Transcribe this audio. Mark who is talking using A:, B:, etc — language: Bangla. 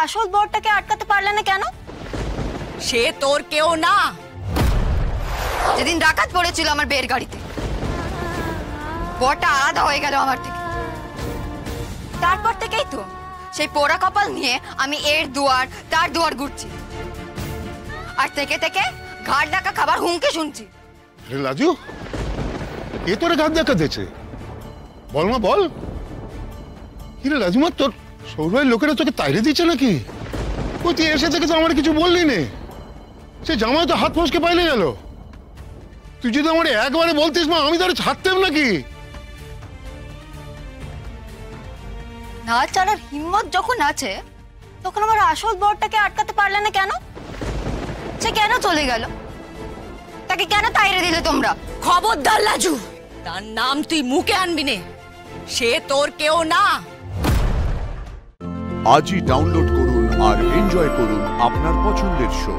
A: আসল বরটাকে আটকাতে পারলে না কেন?
B: সে তোর কেউ না।
C: যেদিন ডাকাত পড়েছিল আমার বের গাড়িতে, বরটা আলাদা হয়ে গেল আমার থেকে। তারপর থেকেই তো সেই পোড়া কপাল নিয়ে আমি এর দুয়ার তার দুয়ার ঘুরছি, আর থেকে থেকে ঘাট ডাকা খাবার হুমকে শুনছি।
D: লাজু, এ তোরে ঘাট দেখা দিয়েছে? বল মা বল। কিরে লাজুমা, তোর সৌরভের লোকেরা তোকে তাইরে দিচ্ছে নাকি? ওই তুই এসে থেকে তো আমার কিছু বললি নে। সে জামাই তো হাত ফসকে পাইলে গেল। তুই যদি আমার একবারে বলতিস মা, আমি তাহলে ছাড়তাম নাকি?
C: না ছাড়ার হিম্মত যখন আছে,
A: তখন আমার আসল বরটাকে আটকাতে পারলে না কেন?
C: সে কেন চলে গেল? তাকে কেন তাইরে দিলে তোমরা?
B: খবরদার লাজু, তার নাম তুই মুখে আনবি নে। সে তোর কেউ না।
E: আজই ডাউনলোড করুন আর এনজয় করুন আপনার পছন্দের শো।